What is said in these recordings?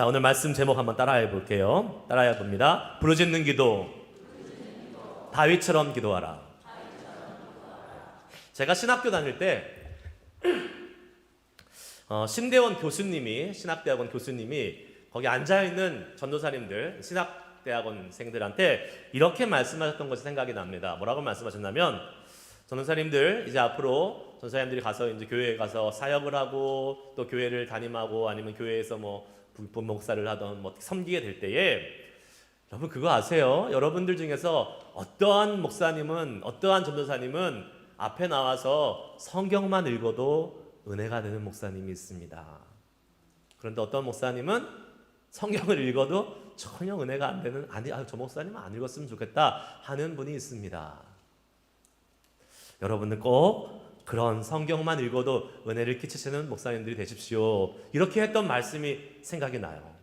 자, 오늘 말씀 제목 한번 따라해 볼게요. 따라해 봅니다. 부르짖는 기도, 다윗처럼 기도하라. 제가 신학교 다닐 때 신대원 교수님이, 신학대학원 교수님이 거기 앉아있는 전도사님들, 신학대학원생들한테 이렇게 말씀하셨던 것이 생각이 납니다. 뭐라고 말씀하셨냐면, 전도사님들 이제 앞으로 전도사님들이 가서 이제 교회에 가서 사역을 하고 또 교회를 담임하고 아니면 교회에서 목사를 하던 섬기게 될 때에, 여러분 그거 아세요? 여러분들 중에서 어떠한 목사님은, 어떠한 전도사님은 앞에 나와서 성경만 읽어도 은혜가 되는 목사님이 있습니다. 그런데 어떤 목사님은 성경을 읽어도 전혀 은혜가 안 되는, 저 목사님은 안 읽었으면 좋겠다 하는 분이 있습니다. 여러분들 꼭 그런 성경만 읽어도 은혜를 끼치시는 목사님들이 되십시오. 이렇게 했던 말씀이 생각이 나요.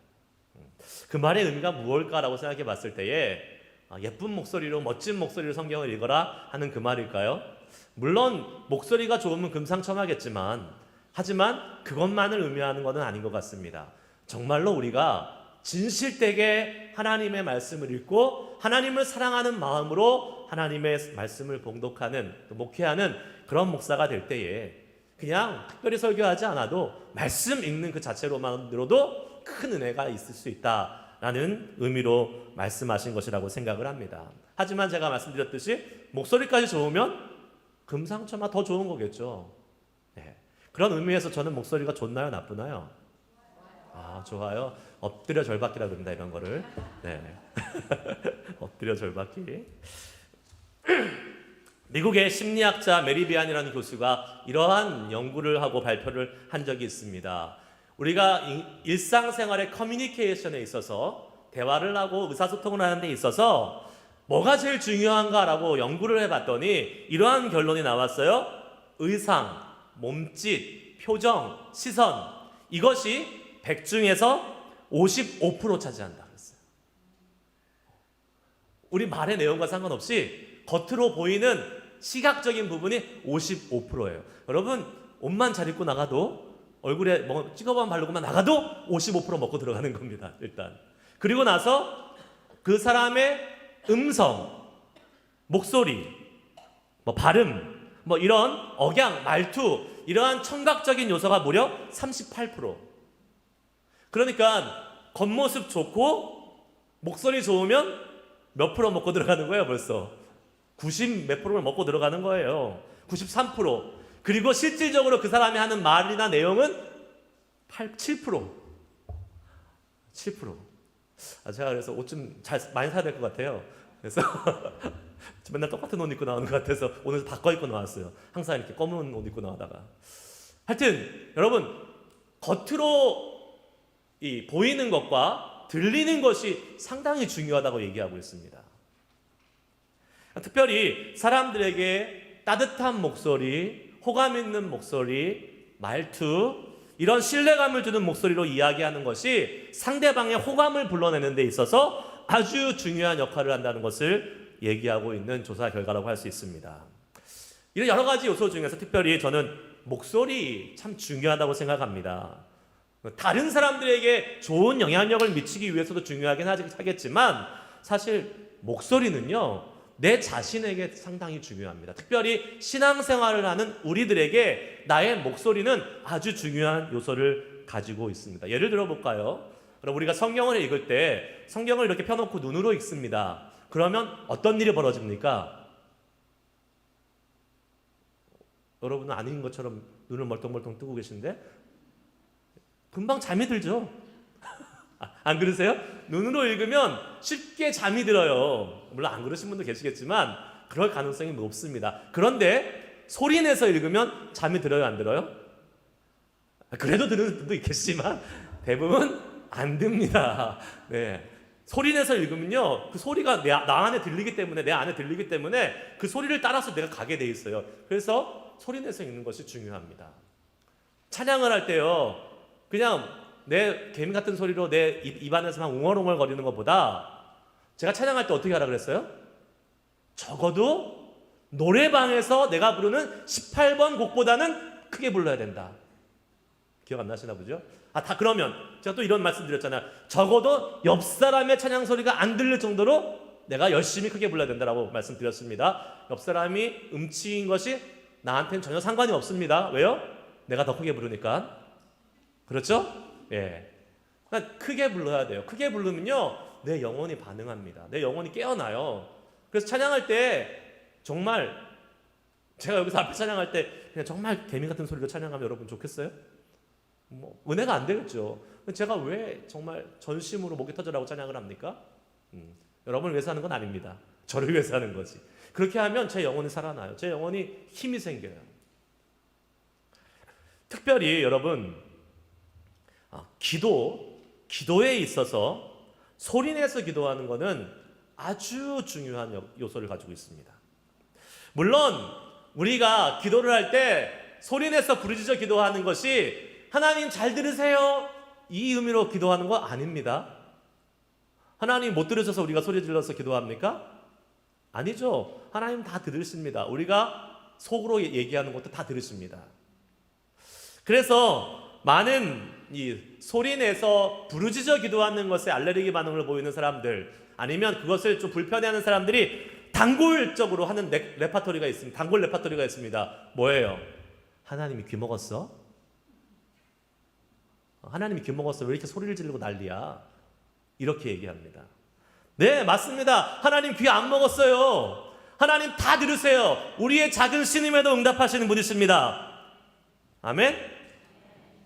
그 말의 의미가 무엇일까라고 생각해 봤을 때에, 예쁜 목소리로, 멋진 목소리로 성경을 읽어라 하는 그 말일까요? 물론 목소리가 좋으면 금상첨화겠지만, 하지만 그것만을 의미하는 것은 아닌 것 같습니다. 정말로 우리가 진실되게 하나님의 말씀을 읽고 하나님을 사랑하는 마음으로 하나님의 말씀을 봉독하는, 또 목회하는 그런 목사가 될 때에 그냥 특별히 설교하지 않아도 말씀 읽는 그 자체로만으로도 큰 은혜가 있을 수 있다라는 의미로 말씀하신 것이라고 생각을 합니다. 하지만 제가 말씀드렸듯이 목소리까지 좋으면 금상첨화 더 좋은 거겠죠. 네. 그런 의미에서 저는 목소리가 좋나요, 나쁘나요? 좋아요. 엎드려 절받기라 그럽니다, 이런 거를. 네. 엎드려 절받기. 미국의 심리학자 메리 비안이라는 교수가 이러한 연구를 하고 발표를 한 적이 있습니다. 우리가 일상생활의 커뮤니케이션에 있어서, 대화를 하고 의사소통을 하는 데 있어서 뭐가 제일 중요한가라고 연구를 해봤더니 이러한 결론이 나왔어요. 의상, 몸짓, 표정, 시선, 이것이 100 중에서 55% 차지한다 그랬어요. 우리 말의 내용과 상관없이 겉으로 보이는 시각적인 부분이 55%예요. 여러분, 옷만 잘 입고 나가도, 얼굴에 뭐 찍어만 바르고만 나가도 55% 먹고 들어가는 겁니다, 일단. 그리고 나서 그 사람의 음성, 목소리, 발음, 이런 억양, 말투, 이러한 청각적인 요소가 무려 38%. 그러니까 겉모습 좋고 목소리 좋으면 몇 프로 먹고 들어가는 거예요, 벌써? 90 몇 프로를 먹고 들어가는 거예요. 93%. 그리고 실질적으로 그 사람이 하는 말이나 내용은 7%. 7%. 제가 그래서 옷 좀 많이 사야 될 것 같아요. 그래서 맨날 똑같은 옷 입고 나오는 것 같아서 오늘 바꿔 입고 나왔어요. 항상 이렇게 검은 옷 입고 나오다가. 하여튼 여러분, 겉으로 보이는 것과 들리는 것이 상당히 중요하다고 얘기하고 있습니다. 특별히 사람들에게 따뜻한 목소리, 호감 있는 목소리, 말투, 이런 신뢰감을 주는 목소리로 이야기하는 것이 상대방의 호감을 불러내는 데 있어서 아주 중요한 역할을 한다는 것을 얘기하고 있는 조사 결과라고 할 수 있습니다. 이런 여러 가지 요소 중에서 특별히 저는 목소리 참 중요하다고 생각합니다. 다른 사람들에게 좋은 영향력을 미치기 위해서도 중요하긴 하겠지만, 사실 목소리는요, 내 자신에게 상당히 중요합니다. 특별히 신앙생활을 하는 우리들에게 나의 목소리는 아주 중요한 요소를 가지고 있습니다. 예를 들어 볼까요? 그럼 우리가 성경을 읽을 때 성경을 이렇게 펴놓고 눈으로 읽습니다. 그러면 어떤 일이 벌어집니까? 여러분은 아닌 것처럼 눈을 멀뚱멀뚱 뜨고 계신데 금방 잠이 들죠? 안 그러세요? 눈으로 읽으면 쉽게 잠이 들어요. 물론 안 그러신 분도 계시겠지만 그럴 가능성이 높습니다. 그런데 소리 내서 읽으면 잠이 들어요, 안 들어요? 그래도 드는 분도 있겠지만 대부분 안 듭니다. 네. 소리 내서 읽으면요, 그 소리가 나 안에 들리기 때문에, 내 안에 들리기 때문에 그 소리를 따라서 내가 가게 돼 있어요. 그래서 소리 내서 읽는 것이 중요합니다. 찬양을 할 때요, 그냥 내 개미 같은 소리로 내 입안에서만 웅얼웅얼 거리는 것보다, 제가 찬양할 때 어떻게 하라 그랬어요? 적어도 노래방에서 내가 부르는 18번 곡보다는 크게 불러야 된다. 기억 안 나시나 보죠? 그러면 제가 또 이런 말씀 드렸잖아요. 적어도 옆 사람의 찬양 소리가 안 들릴 정도로 내가 열심히 크게 불러야 된다라고 말씀드렸습니다. 옆 사람이 음치인 것이 나한테는 전혀 상관이 없습니다. 왜요? 내가 더 크게 부르니까. 그렇죠? 예. 그러니까 크게 불러야 돼요. 크게 부르면요, 내 영혼이 반응합니다. 내 영혼이 깨어나요. 그래서 찬양할 때 정말 제가 여기서 앞에 찬양할 때 그냥 정말 개미 같은 소리로 찬양하면 여러분 좋겠어요? 뭐 은혜가 안 되겠죠. 제가 왜 정말 전심으로 목이 터져라고 찬양을 합니까? 여러분을 위해서 하는 건 아닙니다. 저를 위해서 하는 거지. 그렇게 하면 제 영혼이 살아나요. 제 영혼이 힘이 생겨요. 특별히 여러분, 기도에 있어서 소리내서 기도하는 것은 아주 중요한 요소를 가지고 있습니다. 물론 우리가 기도를 할 때 소리내서 부르짖어 기도하는 것이 하나님 잘 들으세요, 이 의미로 기도하는 거 아닙니다. 하나님 못 들으셔서 우리가 소리 질러서 기도합니까? 아니죠. 하나님 다 들으십니다. 우리가 속으로 얘기하는 것도 다 들으십니다. 그래서 많은 이 소리내서 부르짖어 기도하는 것에 알레르기 반응을 보이는 사람들, 아니면 그것을 좀 불편해하는 사람들이 단골적으로 하는 레파토리가 있습니다. 단골 레파토리가 있습니다. 뭐예요? 하나님이 귀 먹었어? 하나님이 귀 먹었어? 왜 이렇게 소리를 지르고 난리야? 이렇게 얘기합니다. 네, 맞습니다. 하나님 귀 안 먹었어요. 하나님 다 들으세요. 우리의 작은 신임에도 응답하시는 분이십니다. 아멘?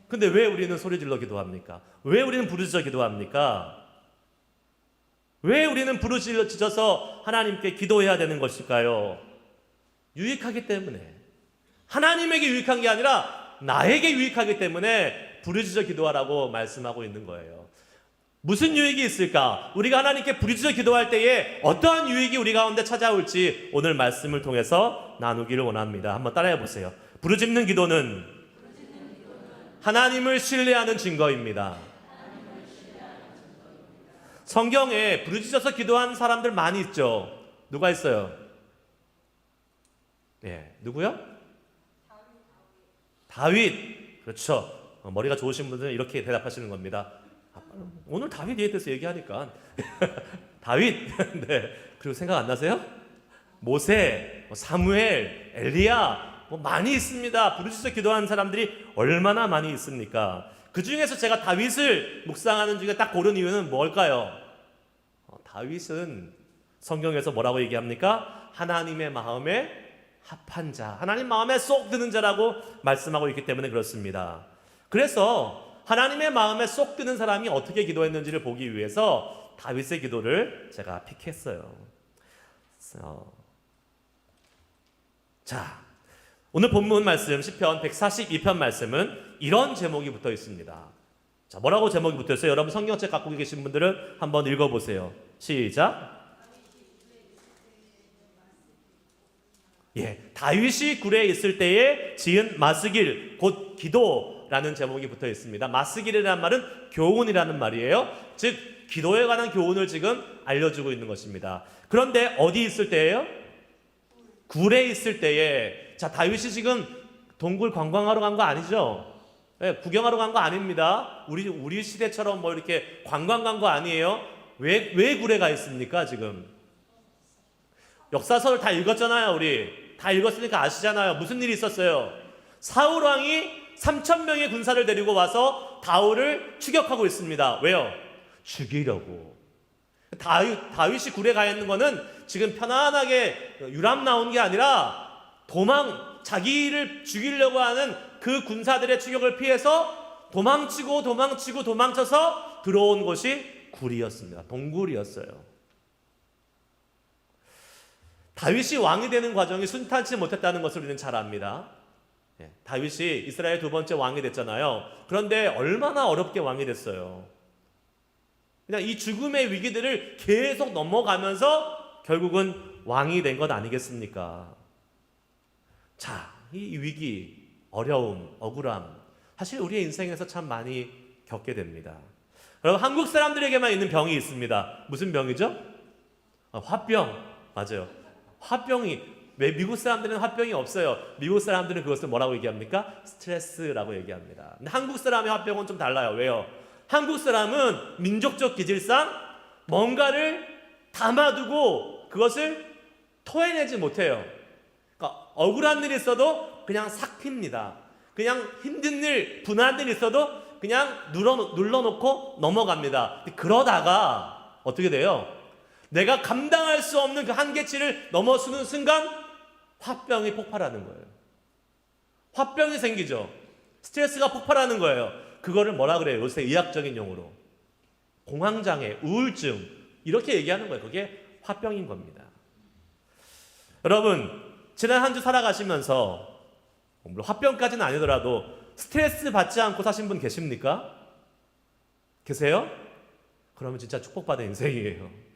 근데 왜 우리는 소리 질러 기도합니까? 왜 우리는 부르짖어 기도합니까? 왜 우리는 부르짖어서 하나님께 기도해야 되는 것일까요? 유익하기 때문에. 하나님에게 유익한 게 아니라 나에게 유익하기 때문에 부르짖어 기도하라고 말씀하고 있는 거예요. 무슨 유익이 있을까? 우리가 하나님께 부르짖어 기도할 때에 어떠한 유익이 우리 가운데 찾아올지 오늘 말씀을 통해서 나누기를 원합니다. 한번 따라해 보세요. 부르짖는 기도는 하나님을 신뢰하는 증거입니다. 성경에 부르짖어서 기도한 사람들 많이 있죠. 누가 있어요? 예, 누구요? 다윗. 그렇죠. 머리가 좋으신 분들은 이렇게 대답하시는 겁니다. 오늘 다윗에 대해서 얘기하니까 다윗. 네. 그리고 생각 안 나세요? 모세, 사무엘, 엘리야, 많이 있습니다. 부르짖어 기도하는 사람들이 얼마나 많이 있습니까? 그 중에서 제가 다윗을 묵상하는 중에 딱 고른 이유는 뭘까요? 다윗은 성경에서 뭐라고 얘기합니까? 하나님의 마음에 합한 자, 하나님 마음에 쏙 드는 자라고 말씀하고 있기 때문에 그렇습니다. 그래서 하나님의 마음에 쏙 드는 사람이 어떻게 기도했는지를 보기 위해서 다윗의 기도를 제가 픽했어요. 자, 오늘 본문 말씀 시편 142편 말씀은 이런 제목이 붙어 있습니다. 자, 뭐라고 제목이 붙어 있어요? 여러분 성경책 갖고 계신 분들은 한번 읽어보세요. 시작. 예, 다윗이 굴에 있을 때에 지은 마스길, 곧 기도라는 제목이 붙어 있습니다. 마스길이라는 말은 교훈이라는 말이에요. 즉 기도에 관한 교훈을 지금 알려주고 있는 것입니다. 그런데 어디 있을 때예요? 굴에 있을 때에. 자, 다윗이 지금 동굴 관광하러 간 거 아니죠? 네, 구경하러 간 거 아닙니다. 우리 시대처럼 뭐 이렇게 관광 간 거 아니에요. 왜 굴에 가 있습니까 지금? 역사서를 다 읽었잖아요. 우리 다 읽었으니까 아시잖아요. 무슨 일이 있었어요? 사울 왕이 3,000명의 군사를 데리고 와서 다윗을 추격하고 있습니다. 왜요? 죽이려고. 다윗이 굴에 가 있는 거는 지금 편안하게 유람 나온 게 아니라 자기를 죽이려고 하는 그 군사들의 추격을 피해서 도망쳐서 들어온 곳이 굴이었습니다. 동굴이었어요. 다윗이 왕이 되는 과정이 순탄치 못했다는 것을 우리는 잘 압니다. 다윗이 이스라엘 두 번째 왕이 됐잖아요. 그런데 얼마나 어렵게 왕이 됐어요. 그냥 이 죽음의 위기들을 계속 넘어가면서 결국은 왕이 된 것 아니겠습니까? 자, 이 위기, 어려움, 억울함, 사실 우리의 인생에서 참 많이 겪게 됩니다. 여러분, 한국 사람들에게만 있는 병이 있습니다. 무슨 병이죠? 화병. 맞아요. 화병이 왜 미국 사람들은 화병이 없어요? 미국 사람들은 그것을 뭐라고 얘기합니까? 스트레스라고 얘기합니다. 근데 한국 사람의 화병은 좀 달라요. 왜요? 한국 사람은 민족적 기질상 뭔가를 담아두고 그것을 토해내지 못해요. 그러니까 억울한 일이 있어도 그냥 삭힙니다. 그냥 힘든 일, 분한 일 있어도 그냥 눌러놓고 넘어갑니다. 그러다가 어떻게 돼요? 내가 감당할 수 없는 그 한계치를 넘어서는 순간 화병이 폭발하는 거예요. 화병이 생기죠. 스트레스가 폭발하는 거예요. 그거를 뭐라 그래요? 요새 의학적인 용어로 공황장애, 우울증 이렇게 얘기하는 거예요. 그게 화병인 겁니다. 여러분, 지난 한 주 살아가시면서 물론 화병까지는 아니더라도 스트레스 받지 않고 사신 분 계십니까? 계세요? 그러면 진짜 축복받은 인생이에요.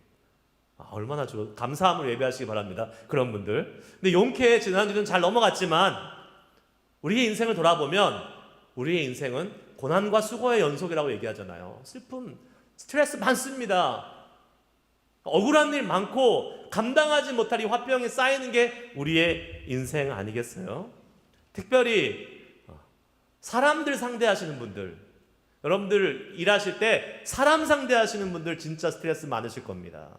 얼마나 감사함을 예배하시기 바랍니다. 그런 분들. 근데 용케 지난주는 잘 넘어갔지만 우리의 인생을 돌아보면 우리의 인생은 고난과 수고의 연속이라고 얘기하잖아요. 슬픔, 스트레스 많습니다. 억울한 일 많고 감당하지 못할 이 화병이 쌓이는 게 우리의 인생 아니겠어요? 특별히 사람들 상대하시는 분들, 여러분들 일하실 때 사람 상대하시는 분들 진짜 스트레스 많으실 겁니다.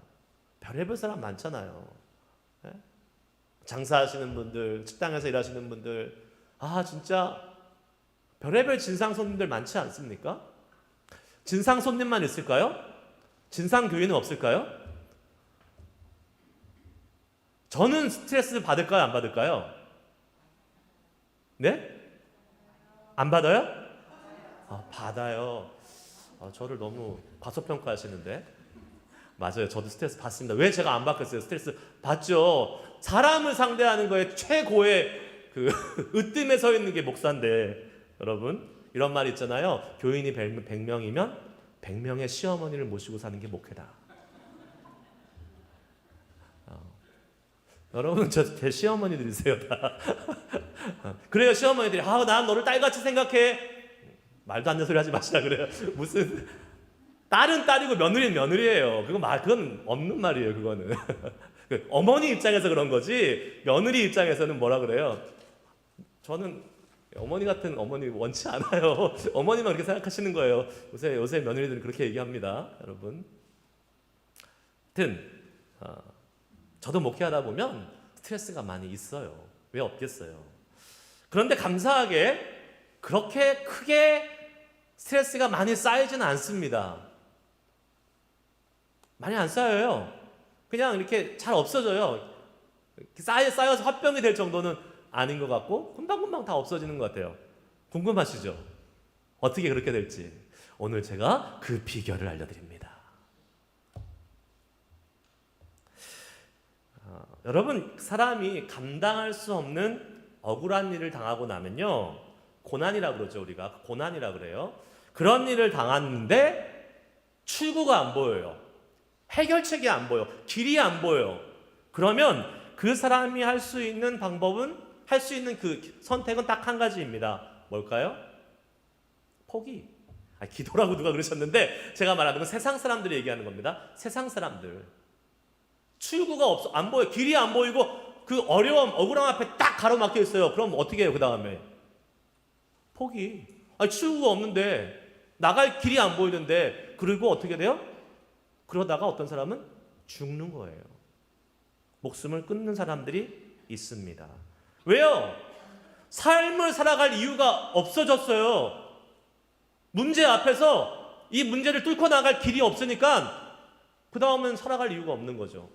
별의별 사람 많잖아요. 장사하시는 분들, 식당에서 일하시는 분들, 진짜 별의별 진상 손님들 많지 않습니까? 진상 손님만 있을까요? 진상 교인은 없을까요? 저는 스트레스 받을까요? 안 받을까요? 네? 안 받아요? 받아요. 저를 너무 과소평가하시는데. 맞아요. 저도 스트레스 받습니다. 왜 제가 안 받겠어요? 스트레스 받죠. 사람을 상대하는 거에 최고의 그 으뜸에 서 있는 게 목사인데, 여러분 이런 말 있잖아요. 교인이 100명이면 100명의 시어머니를 모시고 사는 게 목회다. 여러분 제 시어머니들이세요 다. 그래요. 시어머니들이 난 너를 딸같이 생각해. 말도 안 되는 소리 하지 마시라 그래요. 무슨 딸은 딸이고 며느리는 며느리예요. 그건 없는 말이에요. 그거는 어머니 입장에서 그런 거지 며느리 입장에서는 뭐라 그래요? 저는 어머니 같은 어머니 원치 않아요. 어머니만 그렇게 생각하시는 거예요. 요새 며느리들은 그렇게 얘기합니다. 여러분. 하여튼 저도 목회하다 보면 스트레스가 많이 있어요. 왜 없겠어요? 그런데 감사하게 그렇게 크게 스트레스가 많이 쌓이지는 않습니다. 많이 안 쌓여요. 그냥 이렇게 잘 없어져요. 쌓여서 화병이 될 정도는 아닌 것 같고 금방금방 다 없어지는 것 같아요. 궁금하시죠? 어떻게 그렇게 될지 오늘 제가 그 비결을 알려드립니다. 여러분, 사람이 감당할 수 없는 억울한 일을 당하고 나면요, 고난이라고 그러죠. 우리가 고난이라고 그래요. 그런 일을 당하는데 출구가 안 보여요. 해결책이 안 보여. 길이 안 보여. 그러면 그 사람이 할 수 있는 방법은, 할 수 있는 그 선택은 딱 한 가지입니다. 뭘까요? 포기. 기도라고 누가 그러셨는데 제가 말하는 건 세상 사람들이 얘기하는 겁니다. 세상 사람들. 출구가 없어. 안 보여. 길이 안 보이고 그 어려움, 억울함 앞에 딱 가로막혀 있어요. 그럼 어떻게 해요? 그 다음에 포기. 출구가 없는데, 나갈 길이 안 보이는데, 그리고 어떻게 돼요? 그러다가 어떤 사람은 죽는 거예요. 목숨을 끊는 사람들이 있습니다. 왜요? 삶을 살아갈 이유가 없어졌어요. 문제 앞에서 이 문제를 뚫고 나갈 길이 없으니까 그 다음은 살아갈 이유가 없는 거죠.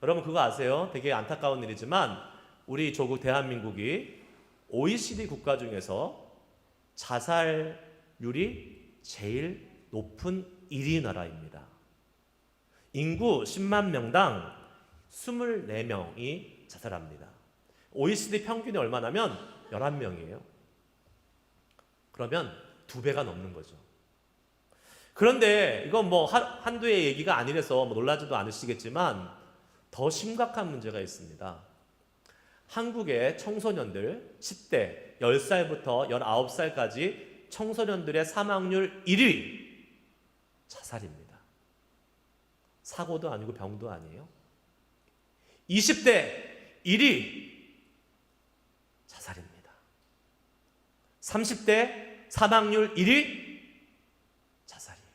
여러분 그거 아세요? 되게 안타까운 일이지만 우리 조국 대한민국이 OECD 국가 중에서 자살률이 제일 높은 1위 나라입니다. 인구 10만 명당 24명이 자살합니다. OECD 평균이 얼마냐면 11명이에요. 그러면 2배가 넘는 거죠. 그런데 이건 한두의 얘기가 아니라서 놀라지도 않으시겠지만 더 심각한 문제가 있습니다. 한국의 청소년들 10대 10살부터 19살까지 청소년들의 사망률 1위 자살입니다. 사고도 아니고 병도 아니에요. 20대 1위 자살입니다. 30대 사망률 1위 자살이에요.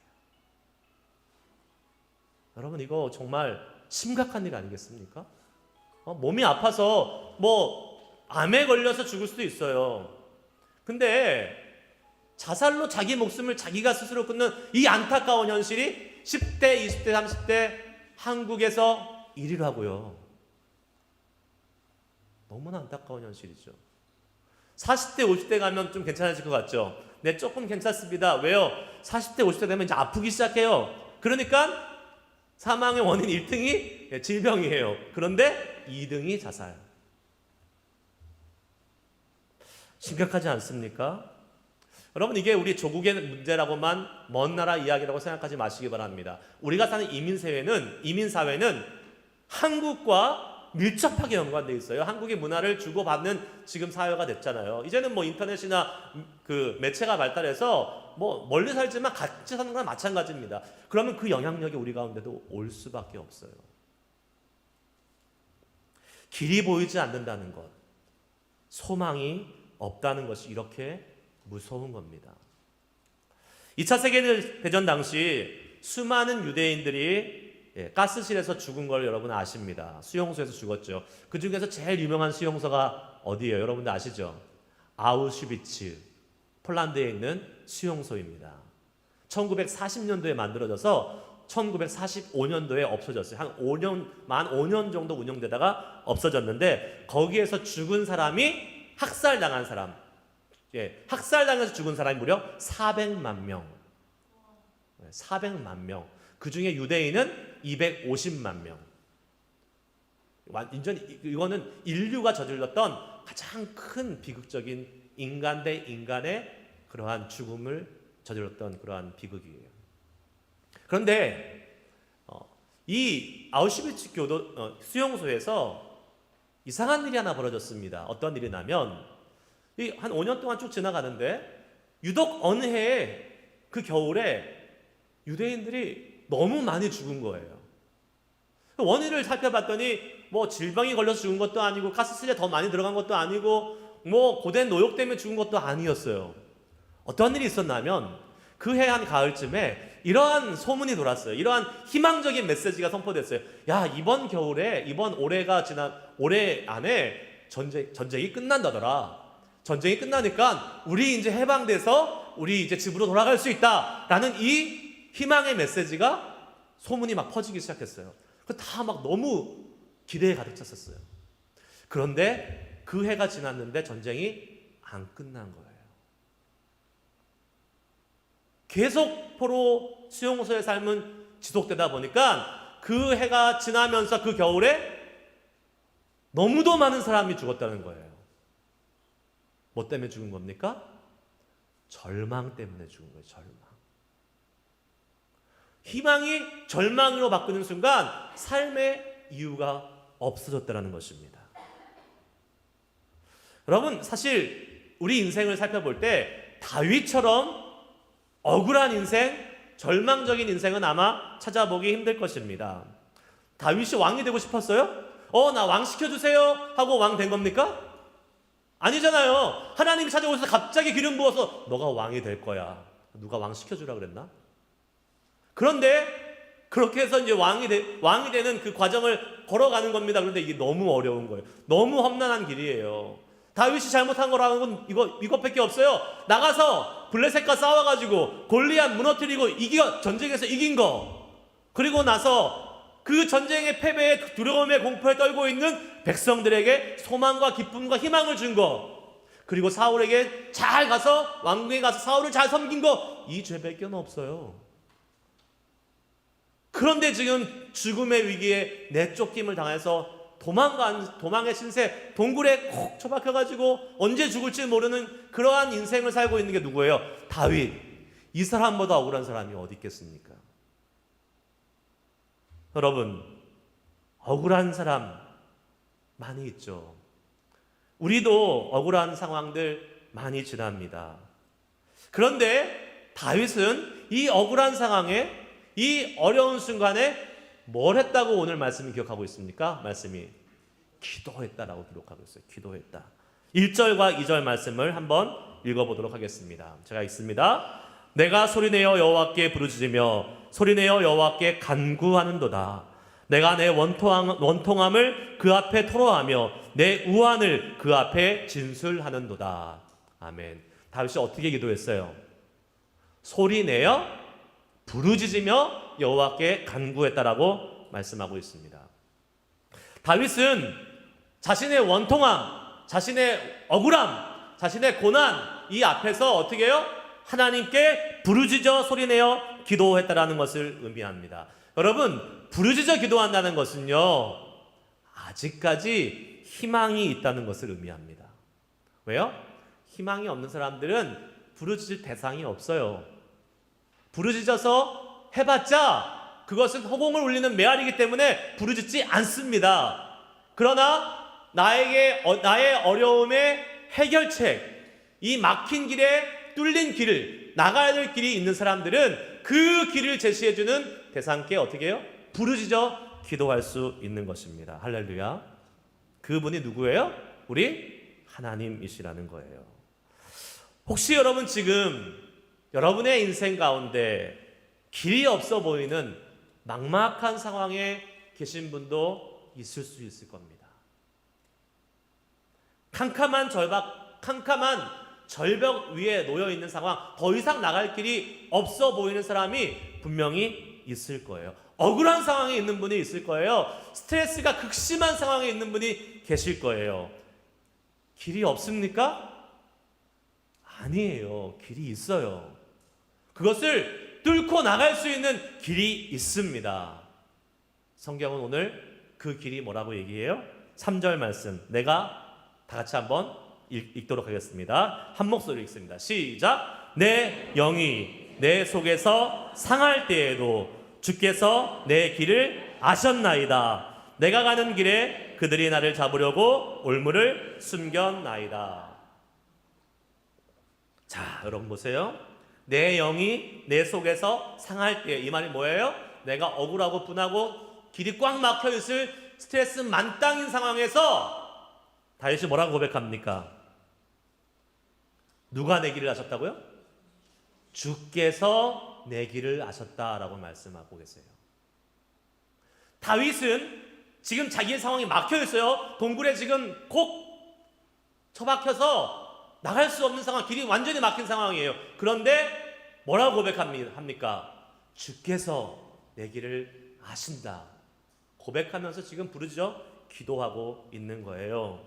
여러분, 이거 정말 심각한 일 아니겠습니까? 몸이 아파서 암에 걸려서 죽을 수도 있어요. 근데 자살로 자기 목숨을 자기가 스스로 끊는 이 안타까운 현실이 10대, 20대, 30대 한국에서 1위를 하고요. 너무나 안타까운 현실이죠. 40대, 50대 가면 좀 괜찮아질 것 같죠? 네, 조금 괜찮습니다. 왜요? 40대, 50대 되면 이제 아프기 시작해요. 그러니까 사망의 원인 1등이 질병이에요. 그런데 2등이 자살. 심각하지 않습니까? 여러분, 이게 우리 조국의 문제라고만 먼 나라 이야기라고 생각하지 마시기 바랍니다. 우리가 사는 이민사회는 한국과 밀접하게 연관되어 있어요. 한국의 문화를 주고받는 지금 사회가 됐잖아요. 이제는 인터넷이나 그 매체가 발달해서 멀리 살지만 같이 사는 건 마찬가지입니다. 그러면 그 영향력이 우리 가운데도 올 수밖에 없어요. 길이 보이지 않는다는 것, 소망이 없다는 것이 이렇게 무서운 겁니다. 2차 세계대전 당시 수많은 유대인들이 가스실에서 죽은 걸 여러분 아십니다. 수용소에서 죽었죠. 그 중에서 제일 유명한 수용소가 어디예요? 여러분들 아시죠? 아우슈비츠, 폴란드에 있는 수용소입니다. 1940년도에 만들어져서 1945년도에 없어졌어요. 만 5년 정도 운영되다가 없어졌는데, 거기에서 죽은 사람이 학살당한 사람, 학살당해서 죽은 사람이 무려 400만 명. 400만 명. 그 중에 유대인은 250만 명. 완전 이거는 인류가 저질렀던 가장 큰 비극적인 인간 대 인간의 그러한 죽음을 저질렀던 그러한 비극이에요. 그런데 이 아우슈비츠 수용소에서 이상한 일이 하나 벌어졌습니다. 어떤 일이냐면, 한 5년 동안 쭉 지나가는데 유독 어느 해에 그 겨울에 유대인들이 너무 많이 죽은 거예요. 원인을 살펴봤더니 질병이 걸려서 죽은 것도 아니고, 가스실에 더 많이 들어간 것도 아니고, 고된 노역 때문에 죽은 것도 아니었어요. 어떤 일이 있었냐면, 그 해 한 가을쯤에 이러한 소문이 돌았어요. 이러한 희망적인 메시지가 선포됐어요. 야, 이번 겨울에, 이번 올해 안에 전쟁이 끝난다더라. 전쟁이 끝나니까 우리 이제 해방돼서 우리 이제 집으로 돌아갈 수 있다라는 이 희망의 메시지가 소문이 막 퍼지기 시작했어요. 다 너무 기대에 가득 찼었어요. 그런데 그 해가 지났는데 전쟁이 안 끝난 거예요. 계속 포로 수용소의 삶은 지속되다 보니까 그 해가 지나면서 그 겨울에 너무도 많은 사람이 죽었다는 거예요. 뭐 때문에 죽은 겁니까? 절망 때문에 죽은 거예요. 절망. 희망이 절망으로 바꾸는 순간 삶의 이유가 없어졌다는 것입니다. 여러분, 사실 우리 인생을 살펴볼 때 다윗처럼 억울한 인생, 절망적인 인생은 아마 찾아보기 힘들 것입니다. 다윗이 왕이 되고 싶었어요? 나 왕 시켜주세요 하고 왕 된 겁니까? 아니잖아요. 하나님이 찾아오셔서 갑자기 기름 부어서 너가 왕이 될 거야. 누가 왕 시켜주라 그랬나? 그런데 그렇게 해서 이제 왕이 되는 그 과정을 걸어가는 겁니다. 그런데 이게 너무 어려운 거예요. 너무 험난한 길이에요. 다윗이 잘못한 거라는 건 이것밖에 없어요. 나가서 블레셋과 싸워가지고 골리앗 무너뜨리고 전쟁에서 이긴 거. 그리고 나서 그 전쟁의 패배에 두려움에 공포에 떨고 있는 백성들에게 소망과 기쁨과 희망을 준 거. 그리고 사울에게 잘 가서 왕궁에 가서 사울을 잘 섬긴 거. 이 죄밖에 없어요. 그런데 지금 죽음의 위기에 내쫓김을 당해서 도망의 신세, 동굴에 콕 처박혀가지고 언제 죽을지 모르는 그러한 인생을 살고 있는 게 누구예요? 다윗. 이 사람보다 억울한 사람이 어디 있겠습니까? 여러분, 억울한 사람 많이 있죠. 우리도 억울한 상황들 많이 지납니다. 그런데 다윗은 이 억울한 상황에, 이 어려운 순간에 뭘 했다고 오늘 말씀이 기억하고 있습니까? 말씀이 기도했다라고 기록하고 있어요. 기도했다. 1절과 2절 말씀을 한번 읽어보도록 하겠습니다. 제가 읽습니다. 내가 소리내어 여호와께 부르짖으며 소리내어 여호와께 간구하는도다. 내가 내 원통함을 그 앞에 토로하며 내 우환을 그 앞에 진술하는도다. 아멘. 다윗이 어떻게 기도했어요? 소리내어 부르짖으며 여호와께 간구했다라고 말씀하고 있습니다. 다윗은 자신의 원통함, 자신의 억울함, 자신의 고난 이 앞에서 어떻게 해요? 하나님께 부르짖어 소리내어 기도했다라는 것을 의미합니다. 여러분, 부르짖어 기도한다는 것은요, 아직까지 희망이 있다는 것을 의미합니다. 왜요? 희망이 없는 사람들은 부르짖을 대상이 없어요. 부르짖어서 해봤자 그것은 허공을 울리는 메아리이기 때문에 부르짖지 않습니다. 그러나 나의 어려움의 해결책, 이 막힌 길에 뚫린 길을 나가야 될 길이 있는 사람들은 그 길을 제시해주는 대상께 어떻게 해요? 부르짖어 기도할 수 있는 것입니다. 할렐루야. 그분이 누구예요? 우리 하나님이시라는 거예요. 혹시 여러분 지금 여러분의 인생 가운데 길이 없어 보이는 막막한 상황에 계신 분도 있을 수 있을 겁니다. 캄캄한 절벽 위에 놓여 있는 상황, 더 이상 나갈 길이 없어 보이는 사람이 분명히 있을 거예요. 억울한 상황에 있는 분이 있을 거예요. 스트레스가 극심한 상황에 있는 분이 계실 거예요. 길이 없습니까? 아니에요. 길이 있어요. 그것을 뚫고 나갈 수 있는 길이 있습니다. 성경은 오늘 그 길이 뭐라고 얘기해요? 3절 말씀 내가 다 같이 한번 읽도록 하겠습니다. 한 목소리로 읽습니다. 시작. 내 영이 내 속에서 상할 때에도 주께서 내 길을 아셨나이다. 내가 가는 길에 그들이 나를 잡으려고 올무를 숨겼나이다. 자, 여러분 보세요. 내 영이 내 속에서 상할 때, 이 말이 뭐예요? 내가 억울하고 분하고 길이 꽉 막혀 있을 스트레스 만땅인 상황에서 다윗이 뭐라고 고백합니까? 누가 내 길을 아셨다고요? 주께서 내 길을 아셨다라고 말씀하고 계세요. 다윗은 지금 자기의 상황이 막혀 있어요. 동굴에 지금 콕 처박혀서 나갈 수 없는 상황, 길이 완전히 막힌 상황이에요. 그런데 뭐라고 고백합니까? 주께서 내 길을 아신다. 고백하면서 지금 부르짖어 기도하고 있는 거예요.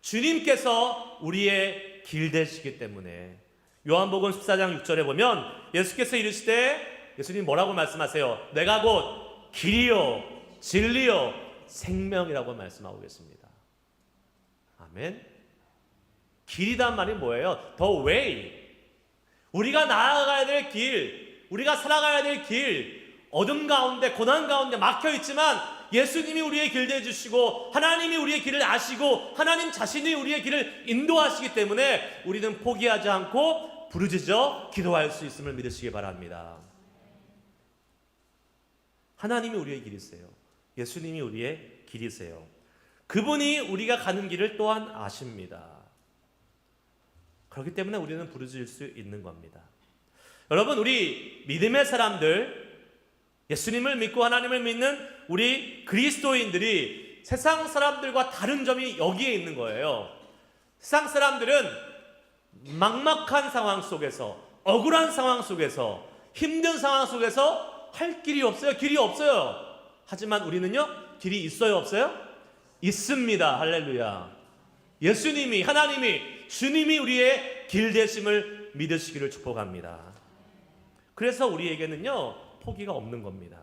주님께서 우리의 길 되시기 때문에 요한복음 14장 6절에 보면 예수께서 이르시되 예수님 뭐라고 말씀하세요? 내가 곧 길이요 진리요 생명이라고 말씀하고 계십니다. 아멘. 길이란 말이 뭐예요? The way. 우리가 나아가야 될 길, 우리가 살아가야 될 길, 어둠 가운데 고난 가운데 막혀 있지만 예수님이 우리의 길 되어주시고 하나님이 우리의 길을 아시고 하나님 자신이 우리의 길을 인도하시기 때문에 우리는 포기하지 않고 부르짖어 기도할 수 있음을 믿으시기 바랍니다. 하나님이 우리의 길이세요. 예수님이 우리의 길이세요. 그분이 우리가 가는 길을 또한 아십니다. 그렇기 때문에 우리는 부르짖을 수 있는 겁니다. 여러분, 우리 믿음의 사람들, 예수님을 믿고 하나님을 믿는 우리 그리스도인들이 세상 사람들과 다른 점이 여기에 있는 거예요. 세상 사람들은 막막한 상황 속에서, 억울한 상황 속에서, 힘든 상황 속에서 할 길이 없어요. 길이 없어요. 하지만 우리는요, 길이 있어요, 없어요? 있습니다. 할렐루야. 예수님이, 하나님이, 주님이 우리의 길 되심을 믿으시기를 축복합니다. 그래서 우리에게는요, 포기가 없는 겁니다.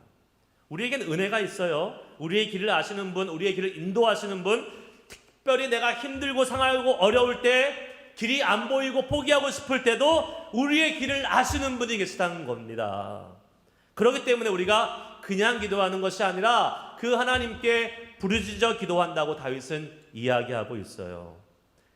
우리에게는 은혜가 있어요. 우리의 길을 아시는 분, 우리의 길을 인도하시는 분, 특별히 내가 힘들고 상하고 어려울 때, 길이 안 보이고 포기하고 싶을 때도 우리의 길을 아시는 분이 계시다는 겁니다. 그렇기 때문에 우리가 그냥 기도하는 것이 아니라 그 하나님께 부르짖어 기도한다고 다윗은 이야기하고 있어요.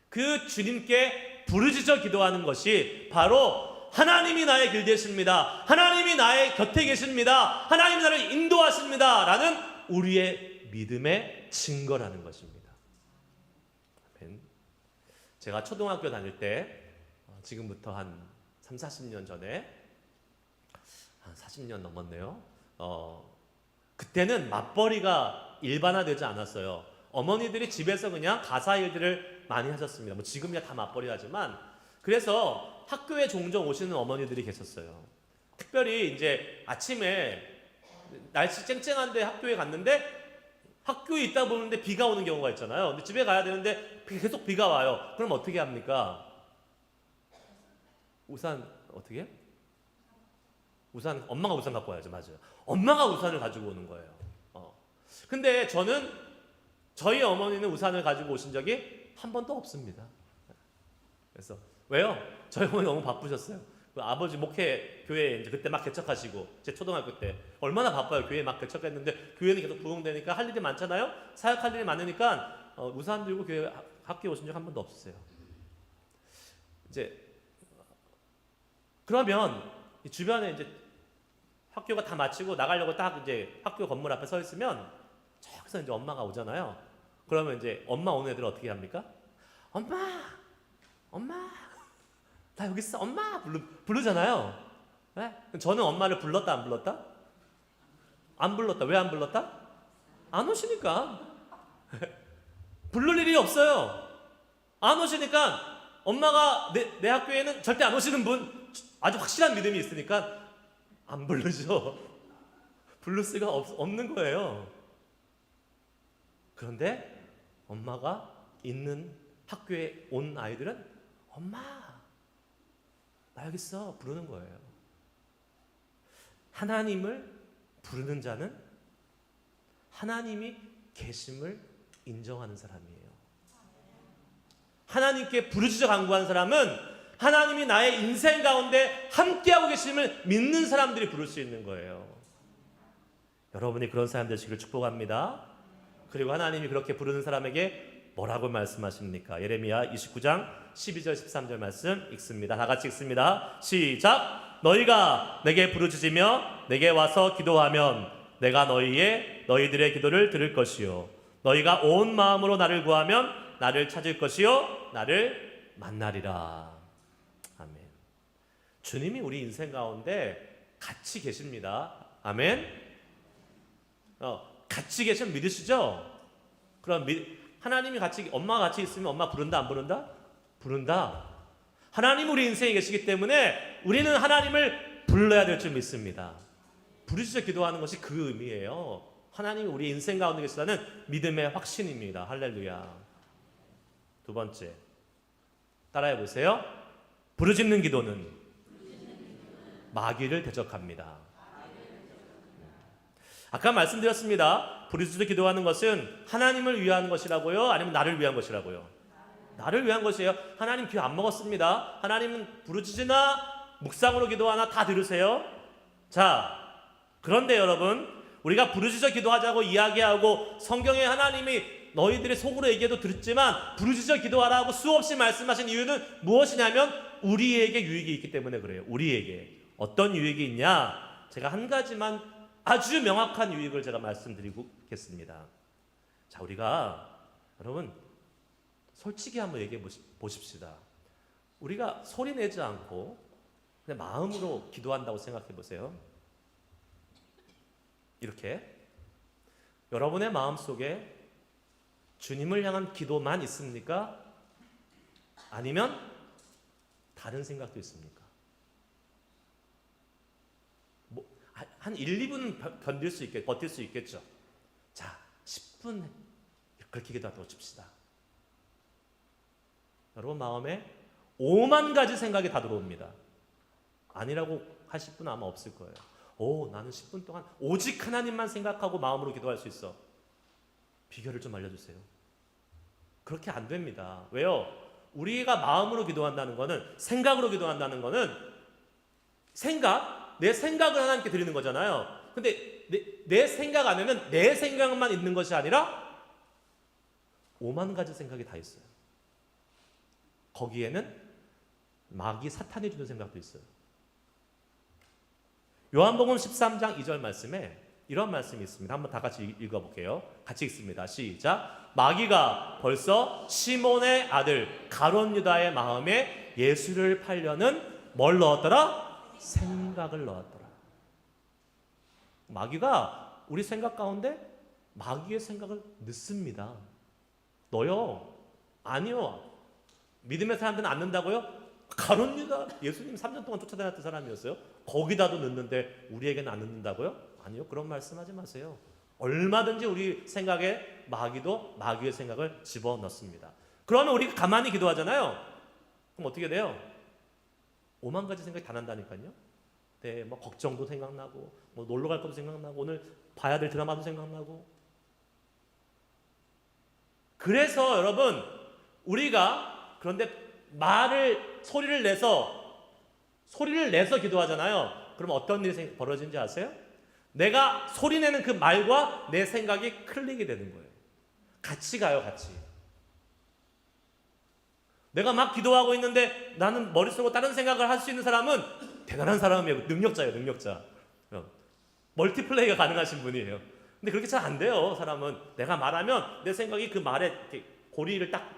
그 주님께 부르짖어 기도하는 것이 바로 하나님이 나의 길 되십니다. 하나님이 나의 곁에 계십니다. 하나님이 나를 인도하십니다. 라는 우리의 믿음의 증거라는 것입니다. 제가 초등학교 다닐 때 지금부터 한 3, 40년 전에 한 40년 넘었네요. 그때는 맞벌이가 일반화되지 않았어요. 어머니들이 집에서 그냥 가사 일들을 많이 하셨습니다. 뭐 지금이야 다 맞벌이 하지만 그래서 학교에 종종 오시는 어머니들이 계셨어요. 특별히 이제 아침에 날씨 쨍쨍한데 학교에 갔는데 학교에 있다 보는데 비가 오는 경우가 있잖아요. 근데 집에 가야 되는데 계속 비가 와요. 그럼 어떻게 합니까? 우산 어떻게 해요? 우산 엄마가 우산 갖고 와야죠. 맞아요. 엄마가 우산을 가지고 오는 거예요. 근데 저희 어머니는 우산을 가지고 오신 적이 한 번도 없습니다. 그래서 왜요? 저희 어머니 너무 바쁘셨어요. 아버지 목회 교회 이제 그때 막 개척하시고 제 초등학교 때 얼마나 바빠요. 교회 막 개척했는데 교회는 계속 부흥되니까 할 일이 많잖아요. 사역할 일이 많으니까 우산 들고 교회 학교에 오신 적 한 번도 없으세요. 이제 그러면 이 주변에 이제 학교가 다 마치고 나가려고 딱 이제 학교 건물 앞에 서 있으면 저기서 이제 엄마가 오잖아요. 그러면 이제 엄마 오는 애들 어떻게 합니까? 엄마 나 여기 있어 엄마 부르잖아요. 네? 저는 엄마를 불렀다 안 불렀다? 안 불렀다. 왜 안 불렀다? 안 오시니까. 부를 일이 없어요. 안 오시니까 엄마가 내 학교에는 절대 안 오시는 분 아주 확실한 믿음이 있으니까 안 부르죠. 부를 수가 없는 거예요. 그런데 엄마가 있는 학교에 온 아이들은 엄마 나 여기 있어 부르는 거예요. 하나님을 부르는 자는 하나님이 계심을 인정하는 사람이에요. 하나님께 부르짖어 간구하는 사람은 하나님이 나의 인생 가운데 함께하고 계심을 믿는 사람들이 부를 수 있는 거예요. 여러분이 그런 사람 되시기를 축복합니다. 그리고 하나님이 그렇게 부르는 사람에게 뭐라고 말씀하십니까? 예레미야 29장 12절 13절 말씀 읽습니다. 다 같이 읽습니다. 시작. 너희가 내게 부르짖으며 내게 와서 기도하면 내가 너희들의 기도를 들을 것이요 너희가 온 마음으로 나를 구하면 나를 찾을 것이요 나를 만나리라. 아멘. 주님이 우리 인생 가운데 같이 계십니다. 아멘. 같이 계시면 믿으시죠? 그럼 하나님이 같이 엄마가 같이 있으면 엄마 부른다 안 부른다? 부른다. 하나님 우리 인생에 계시기 때문에 우리는 하나님을 불러야 될 줄 믿습니다. 부르짖어 기도하는 것이 그 의미예요. 하나님이 우리 인생 가운데 계시다는 믿음의 확신입니다. 할렐루야. 두 번째 따라해 보세요. 부르짖는 기도는 마귀를 대적합니다. 아까 말씀드렸습니다. 부르짖어 기도하는 것은 하나님을 위한 것이라고요? 아니면 나를 위한 것이라고요? 나를 위한 것이에요. 하나님 귀 안 먹었습니다. 하나님은 부르짖으나 묵상으로 기도하나 다 들으세요. 자, 그런데 여러분 우리가 부르짖어 기도하자고 이야기하고 성경에 하나님이 너희들의 속으로 얘기해도 듣지만 부르짖어 기도하라고 수없이 말씀하신 이유는 무엇이냐면 우리에게 유익이 있기 때문에 그래요. 우리에게 어떤 유익이 있냐? 제가 한 가지만 아주 명확한 유익을 제가 말씀드리겠습니다. 자, 우리가 여러분 솔직히 한번 얘기해 보십시다. 우리가 소리 내지 않고 그냥 마음으로 기도한다고 생각해 보세요. 이렇게 여러분의 마음속에 주님을 향한 기도만 있습니까? 아니면 다른 생각도 있습니까? 한 1, 2분 버틸 수 있겠죠. 자, 10분 그렇게 기도하다고 칩시다. 여러분 마음에 5만 가지 생각이 다 들어옵니다. 아니라고 하실 분은 아마 없을 거예요. 나는 10분 동안 오직 하나님만 생각하고 마음으로 기도할 수 있어. 비결을 좀 알려주세요. 그렇게 안 됩니다. 왜요? 우리가 마음으로 기도한다는 것은 생각으로 기도한다는 것은 내 생각을 하나님께 드리는 거잖아요. 근데 내 생각 안에는 내 생각만 있는 것이 아니라 5만 가지 생각이 다 있어요. 거기에는 마귀 사탄이 주는 생각도 있어요. 요한복음 13장 2절 말씀에 이런 말씀이 있습니다. 한번 다 같이 읽어볼게요. 같이 읽습니다. 시작. 마귀가 벌써 시몬의 아들 가룟 유다의 마음에 예수를 팔려는 뭘 넣었더라? 생각을 넣었더라. 마귀가 우리 생각 가운데 마귀의 생각을 넣습니다. 너요? 아니요. 믿음의 사람들은 안 넣는다고요? 가룟 유다 예수님 3년 동안 쫓아다녔던 사람이었어요. 거기다도 넣는데 우리에게는 안 넣는다고요? 아니요. 그런 말씀하지 마세요. 얼마든지 우리 생각에 마귀도 마귀의 생각을 집어넣습니다. 그러면 우리가 가만히 기도하잖아요. 그럼 어떻게 돼요? 5만 가지 생각이 다 난다니까요. 네, 뭐 걱정도 생각나고, 뭐 놀러 갈 것도 생각나고, 오늘 봐야 될 드라마도 생각나고. 그래서 여러분, 우리가 그런데 소리를 내서 기도하잖아요. 그럼 어떤 일이 벌어지는지 아세요? 내가 소리내는 그 말과 내 생각이 클릭이 되는 거예요. 같이 가요, 같이. 내가 막 기도하고 있는데 나는 머릿속으로 다른 생각을 할 수 있는 사람은 대단한 사람이에요. 능력자예요, 능력자. 멀티플레이가 가능하신 분이에요. 근데 그렇게 잘 안 돼요, 사람은. 내가 말하면 내 생각이 그 말에 이렇게 고리를 딱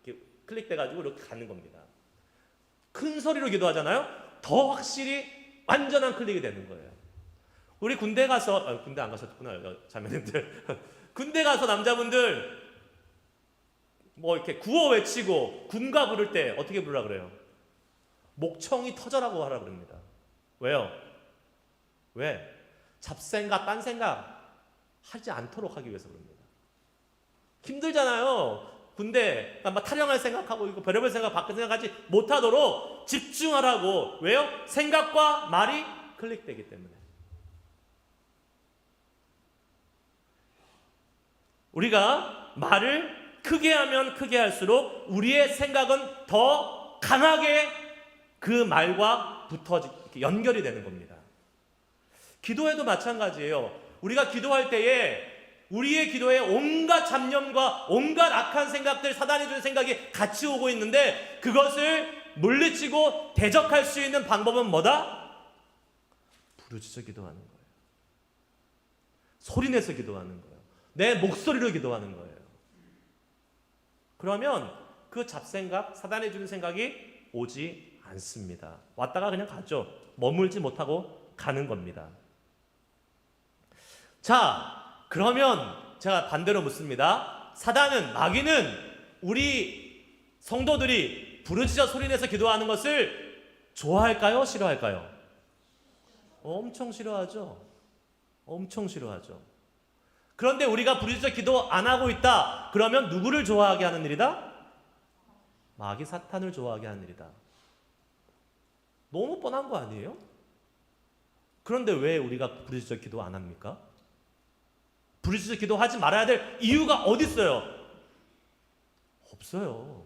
이렇게 클릭돼가지고 이렇게 가는 겁니다. 큰 소리로 기도하잖아요. 더 확실히 완전한 클릭이 되는 거예요. 우리 군대 가서, 군대 안 가셨구나, 자매님들. 군대 가서 남자분들 뭐 이렇게 구호 외치고 군가 부를 때 어떻게 부르라 그래요? 목청이 터져라고 하라 그럽니다. 왜요? 왜? 잡생각, 딴 생각 하지 않도록 하기 위해서 그럽니다. 힘들잖아요. 군대 막 타령할 생각하고 이거 별의별 생각 밖에 생각하지 못하도록 집중하라고. 왜요? 생각과 말이 클릭되기 때문에. 이가 말을 크게 하면 크게 할수록 우리의 생각은 더 강하게 그 말과 연결이 되는 겁니다. 기도에도 마찬가지예요. 우리가 기도할 때에 우리의 기도에 온갖 잡념과 온갖 악한 생각들, 사단이 주는 생각이 같이 오고 있는데 그것을 물리치고 대적할 수 있는 방법은 뭐다? 부르짖어 기도하는 거예요. 소리내서 기도하는 거예요. 내 목소리로 기도하는 거예요. 그러면 그 잡생각, 사단이 주는 생각이 오지 않습니다. 왔다가 그냥 가죠. 머물지 못하고 가는 겁니다. 자, 그러면 제가 반대로 묻습니다. 마귀는 우리 성도들이 부르짖어 소리내서 기도하는 것을 좋아할까요? 싫어할까요? 엄청 싫어하죠. 엄청 싫어하죠. 그런데 우리가 부르짖어 기도 안 하고 있다. 그러면 누구를 좋아하게 하는 일이다? 마귀 사탄을 좋아하게 하는 일이다. 너무 뻔한 거 아니에요? 그런데 왜 우리가 부르짖어 기도 안 합니까? 부르짖어 기도하지 말아야 될 이유가 어디 있어요? 없어요.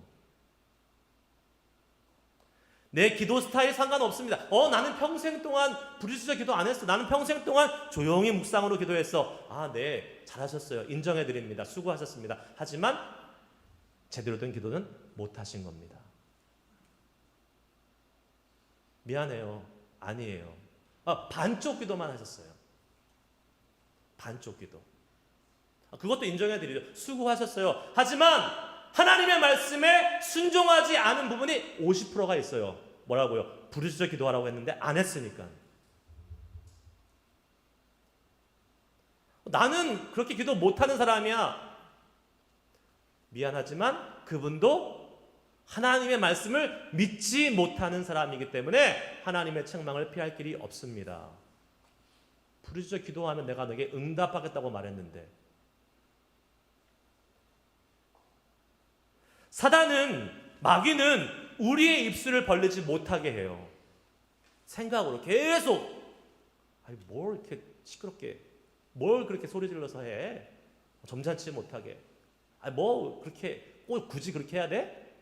내 기도 스타일 상관없습니다. 나는 평생 동안 부르짖어 기도 안 했어. 나는 평생 동안 조용히 묵상으로 기도했어. 네, 잘하셨어요. 인정해드립니다. 수고하셨습니다. 하지만 제대로 된 기도는 못하신 겁니다. 미안해요. 아니에요. 반쪽 기도만 하셨어요. 반쪽 기도. 그것도 인정해드리죠. 수고하셨어요. 하지만 하나님의 말씀에 순종하지 않은 부분이 50%가 있어요. 뭐라고요? 부르짖어 기도하라고 했는데 안 했으니까. 나는 그렇게 기도 못하는 사람이야. 미안하지만 그분도 하나님의 말씀을 믿지 못하는 사람이기 때문에 하나님의 책망을 피할 길이 없습니다. 부르짖어 기도하면 내가 너에게 응답하겠다고 말했는데. 마귀는 우리의 입술을 벌리지 못하게 해요. 생각으로 계속 뭘 이렇게 시끄럽게, 뭘 그렇게 소리 질러서 해? 점잖지 못하게. 뭐 그렇게 꼭 굳이 그렇게 해야 돼?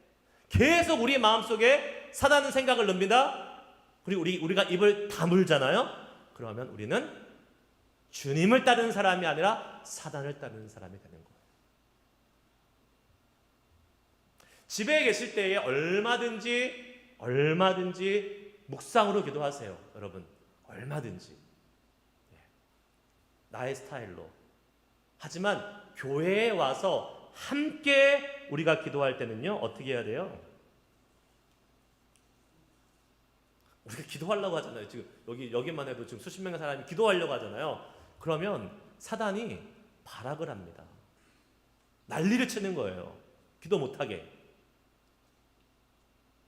계속 우리의 마음속에 사단은 생각을 넣습니다. 그리고 우리가 입을 다물잖아요. 그러면 우리는 주님을 따르는 사람이 아니라 사단을 따르는 사람이 되는 거예요. 집에 계실 때에 얼마든지 묵상으로 기도하세요. 여러분, 얼마든지. 나의 스타일로. 하지만 교회에 와서 함께 우리가 기도할 때는요, 어떻게 해야 돼요? 우리가 기도하려고 하잖아요. 지금 여기만 해도 지금 수십 명의 사람이 기도하려고 하잖아요. 그러면 사단이 발악을 합니다. 난리를 치는 거예요. 기도 못하게.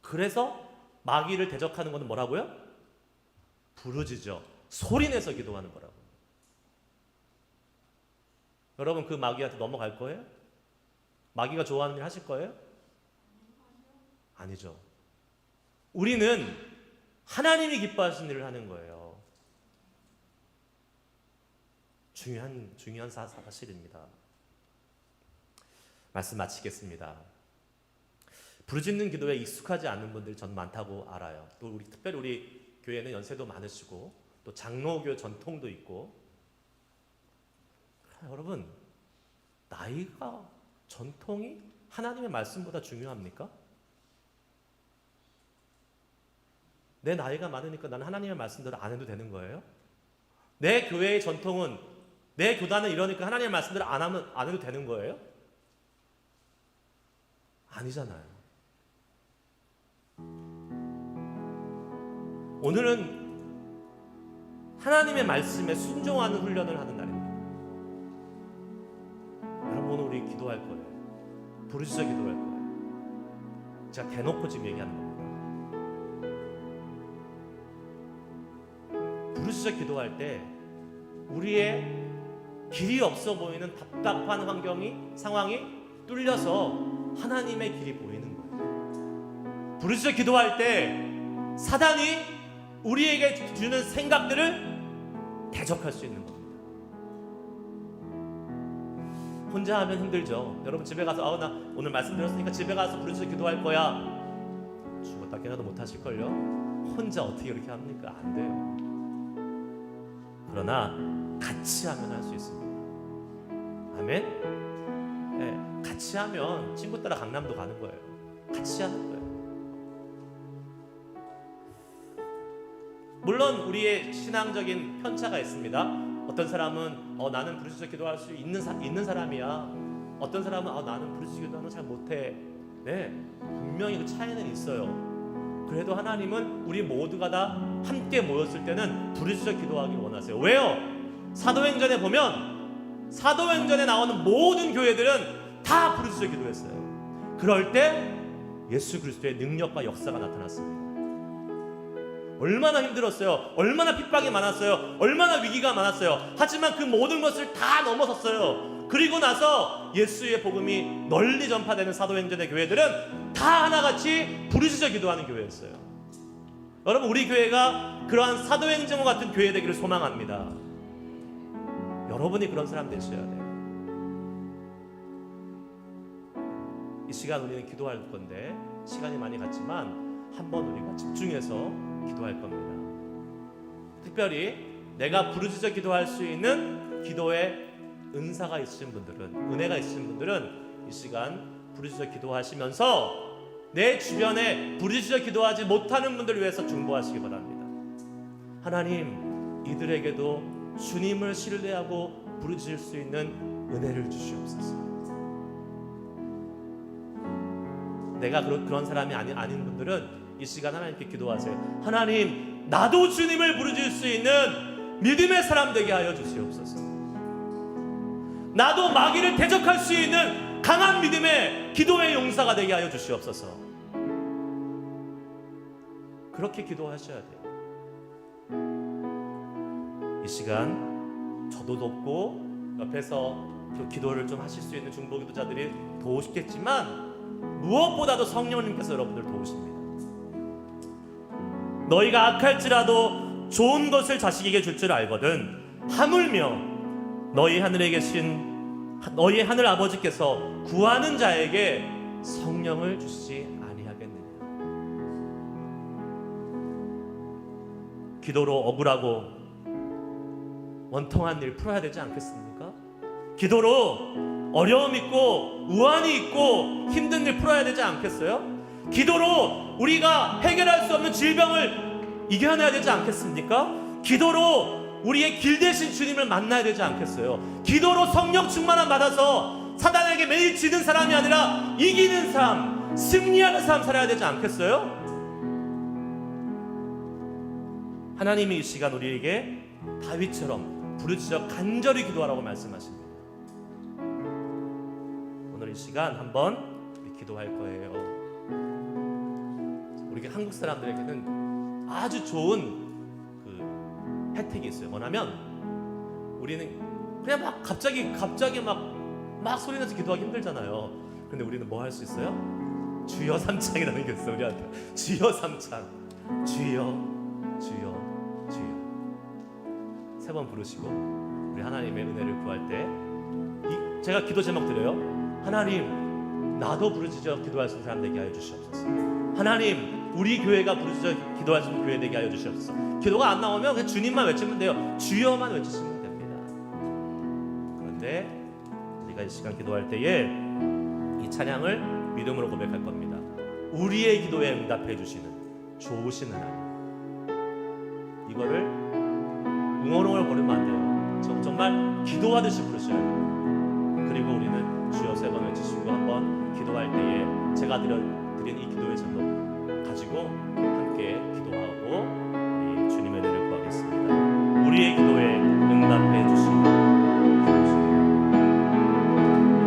그래서 마귀를 대적하는 것은 뭐라고요? 부르짖어 소리내서 기도하는 거라고. 여러분 그 마귀한테 넘어갈 거예요? 마귀가 좋아하는 일 하실 거예요? 아니죠. 우리는 하나님이 기뻐하시는 일을 하는 거예요. 중요한 사실입니다. 말씀 마치겠습니다. 부르짖는 기도에 익숙하지 않은 분들이 전 많다고 알아요. 또 특별히 우리 교회는 연세도 많으시고 또 장로교 전통도 있고. 여러분, 나이가 전통이 하나님의 말씀보다 중요합니까? 내 나이가 많으니까 나는 하나님의 말씀대로 안 해도 되는 거예요? 내 교회의 전통은, 내 교단은 이러니까 하나님의 말씀대로 안 해도 되는 거예요? 아니잖아요. 오늘은 하나님의 말씀에 순종하는 훈련을 하는 날입니다. 여러분, 오늘 우리 기도할 거예요. 부르짖어 기도할 거예요. 제가 대놓고 지금 얘기하는 겁니다. 부르짖어 기도할 때 우리의 길이 없어 보이는 답답한 상황이 뚫려서 하나님의 길이 보이는 거예요. 부르짖어 기도할 때 사단이 우리에게 주는 생각들을 대적할 수 있는 겁니다. 혼자 하면 힘들죠. 여러분 집에 가서 나 오늘 말씀 들었으니까 집에 가서 부르짖어 기도할 거야. 죽었다 깨어나도 못 하실걸요? 혼자 어떻게 그렇게 합니까? 안 돼요. 그러나 같이 하면 할 수 있습니다. 아멘? 네, 같이 하면 친구 따라 강남도 가는 거예요. 같이 하는 거예요. 물론 우리의 신앙적인 편차가 있습니다. 어떤 사람은 나는 부르짖어 기도할 수 있는 사람이야. 어떤 사람은 나는 부르짖어 기도하는 거 잘 못해. 네, 분명히 그 차이는 있어요. 그래도 하나님은 우리 모두가 다 함께 모였을 때는 부르짖어 기도하길 원하세요. 왜요? 사도행전에 보면 사도행전에 나오는 모든 교회들은 다 부르짖어 기도했어요. 그럴 때 예수 그리스도의 능력과 역사가 나타났습니다. 얼마나 힘들었어요. 얼마나 핍박이 많았어요. 얼마나 위기가 많았어요. 하지만 그 모든 것을 다 넘어섰어요. 그리고 나서 예수의 복음이 널리 전파되는 사도행전의 교회들은 다 하나같이 부르짖어 기도하는 교회였어요. 여러분, 우리 교회가 그러한 사도행전과 같은 교회 되기를 소망합니다. 여러분이 그런 사람 되셔야 돼요. 이 시간 우리는 기도할 건데 시간이 많이 갔지만 한번 우리가 집중해서 기도할 겁니다. 특별히 내가 부르짖어 기도할 수 있는 기도의 은사가 있으신 분들은, 은혜가 있으신 분들은 이 시간 부르짖어 기도하시면서 내 주변에 부르짖어 기도하지 못하는 분들을 위해서 중보하시기 바랍니다. 하나님, 이들에게도 주님을 신뢰하고 부르짖을 수 있는 은혜를 주시옵소서. 내가 그런 사람이 아닌 분들은 이 시간 하나님께 기도하세요. 하나님, 나도 주님을 부르짖을 수 있는 믿음의 사람 되게 하여 주시옵소서. 나도 마귀를 대적할 수 있는 강한 믿음의 기도의 용사가 되게 하여 주시옵소서. 그렇게 기도하셔야 돼요. 이 시간 저도 돕고 옆에서 기도를 좀 하실 수 있는 중보 기도자들이 도우시겠지만 무엇보다도 성령님께서 여러분들 도우십니다. 너희가 악할지라도 좋은 것을 자식에게 줄 줄 알거든 하물며 너희 하늘에 계신 너희 하늘 아버지께서 구하는 자에게 성령을 주시지 아니하겠느냐. 기도로 억울하고 원통한 일 풀어야 되지 않겠습니까? 기도로 어려움 있고 우환이 있고 힘든 일 풀어야 되지 않겠어요? 기도로 우리가 해결할 수 없는 질병을 이겨내야 되지 않겠습니까? 기도로 우리의 길 대신 주님을 만나야 되지 않겠어요? 기도로 성령 충만함 받아서 사단에게 매일 지는 사람이 아니라 이기는 삶, 승리하는 삶 살아야 되지 않겠어요? 하나님이 이 시간 우리에게 다윗처럼 부르짖어 간절히 기도하라고 말씀하십니다. 오늘 이 시간 한번 우리 기도할 거예요. 우리 한국 사람들에게는 아주 좋은 그 혜택이 있어요. 뭐냐면 우리는 그냥 막 갑자기 막 소리 내서 기도하기 힘들잖아요. 근데 우리는 뭐 할 수 있어요? 주여 삼창이라는 게 있어요. 우리한테 주여 삼창, 주여 세 번 부르시고 우리 하나님의 은혜를 구할 때 제가 기도 제목 드려요. 하나님, 나도 부르짖어 기도할 수 있는 사람 되게 하여 주시옵소서. 하나님, 우리 교회가 부르짖어 기도할 수 있는 교회 되게 하여 주시옵소서. 기도가 안 나오면 그냥 주님만 외치면 돼요. 주여만 외치시면 됩니다. 그런데 우리가 이 시간 기도할 때에 이 찬양을 믿음으로 고백할 겁니다. 우리의 기도에 응답해 주시는 좋으신 하나님. 이거를 웅얼웅얼 거리면 안 돼요. 정말 기도하듯이 부르셔야 돼요. 그리고 우리는 주여 세 번 외치시고 한번 기도할 때에 제가 드린 이 기도의 제목 가지고 함께